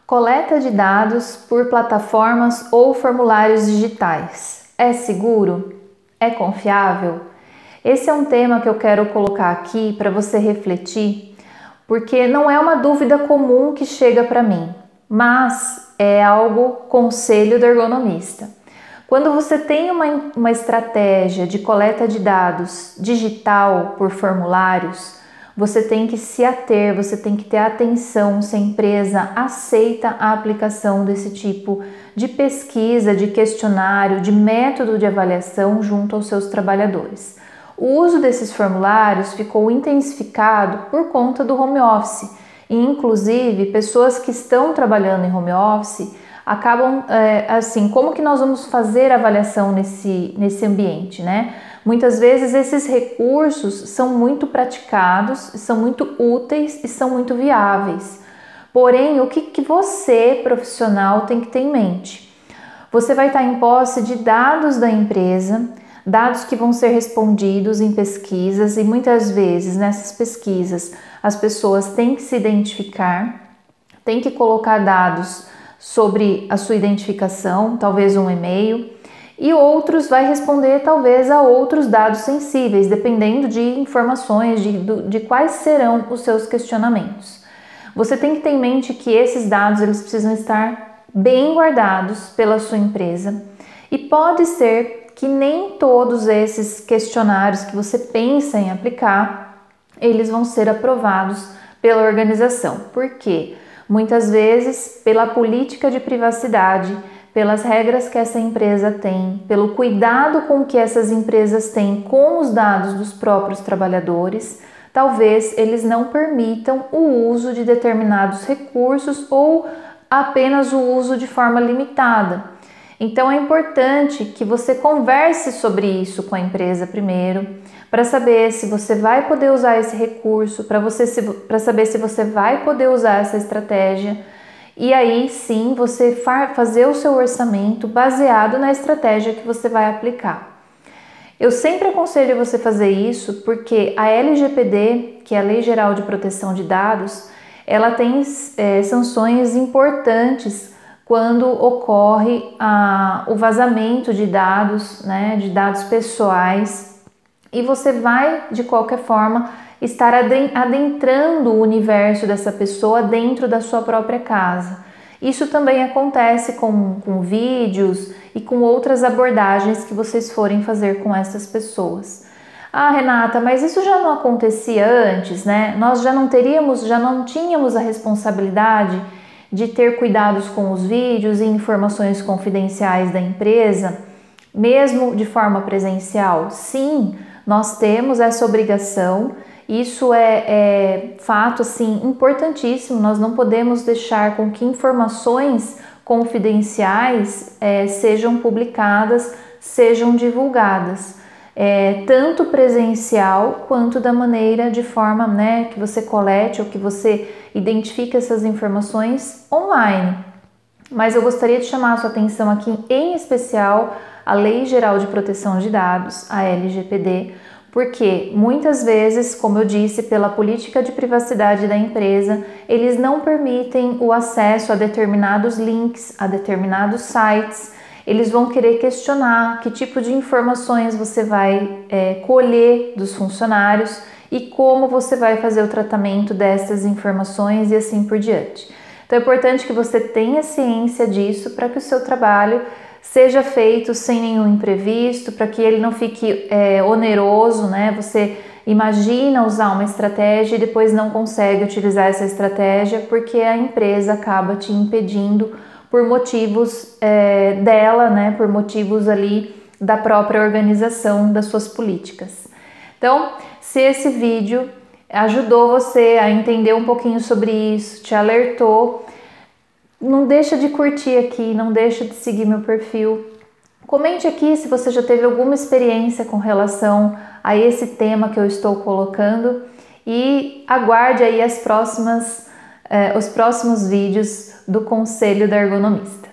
Coleta de dados por plataformas ou formulários digitais. É seguro? É confiável? Esse é um tema que eu quero colocar aqui para você refletir, porque não é uma dúvida comum que chega para mim, mas é algo conselho do ergonomista. Quando você tem uma estratégia de coleta de dados digital por formulários, você tem que se ater, você tem que ter atenção se a empresa aceita a aplicação desse tipo de pesquisa, de questionário, de método de avaliação junto aos seus trabalhadores. O uso desses formulários ficou intensificado por conta do home office e, inclusive, pessoas que estão trabalhando em home office acabam, assim, como que nós vamos fazer a avaliação nesse ambiente, né? Muitas vezes esses recursos são muito praticados, são muito úteis e são muito viáveis. Porém, o que você, profissional, tem que ter em mente? Você vai estar em posse de dados da empresa, dados que vão ser respondidos em pesquisas e muitas vezes nessas pesquisas as pessoas têm que se identificar, têm que colocar dados sobre a sua identificação, talvez um e-mail, e outros vai responder talvez a outros dados sensíveis, dependendo de informações, de quais serão os seus questionamentos. Você tem que ter em mente que esses dados eles precisam estar bem guardados pela sua empresa e pode ser que nem todos esses questionários que você pensa em aplicar, eles vão ser aprovados pela organização. Por quê? Muitas vezes, pela política de privacidade, pelas regras que essa empresa tem, pelo cuidado com que essas empresas têm com os dados dos próprios trabalhadores, talvez eles não permitam o uso de determinados recursos ou apenas o uso de forma limitada. Então é importante que você converse sobre isso com a empresa primeiro, para saber se você vai poder usar esse recurso, para saber se você vai poder usar essa estratégia. E aí sim você fazer o seu orçamento baseado na estratégia que você vai aplicar. Eu sempre aconselho você fazer isso porque a LGPD, que é a Lei Geral de Proteção de Dados, ela tem sanções importantes quando ocorre o vazamento de dados, né, de dados pessoais, e você vai de qualquer forma estar adentrando o universo dessa pessoa dentro da sua própria casa. Isso também acontece com vídeos e com outras abordagens que vocês forem fazer com essas pessoas. Ah, Renata, mas isso já não acontecia antes, né? Nós já não tínhamos a responsabilidade de ter cuidados com os vídeos e informações confidenciais da empresa, mesmo de forma presencial? Sim, nós temos essa obrigação. Isso é fato assim importantíssimo. Nós não podemos deixar com que informações confidenciais sejam publicadas, sejam divulgadas, tanto presencial quanto da maneira de forma, né, que você colete ou que você identifique essas informações online. Mas eu gostaria de chamar a sua atenção aqui em especial a Lei Geral de Proteção de Dados, a LGPD, porque muitas vezes, como eu disse, pela política de privacidade da empresa, eles não permitem o acesso a determinados links, a determinados sites. Eles vão querer questionar que tipo de informações você vai colher dos funcionários e como você vai fazer o tratamento dessas informações e assim por diante. Então é importante que você tenha ciência disso para que o seu trabalho seja feito sem nenhum imprevisto, para que ele não fique oneroso, né? Você imagina usar uma estratégia e depois não consegue utilizar essa estratégia porque a empresa acaba te impedindo por motivos dela, né? Por motivos ali da própria organização das suas políticas. Então, se esse vídeo ajudou você a entender um pouquinho sobre isso, te alertou, não deixa de curtir aqui, não deixa de seguir meu perfil. Comente aqui se você já teve alguma experiência com relação a esse tema que eu estou colocando e aguarde aí os próximos vídeos do Conselho da Ergonomista.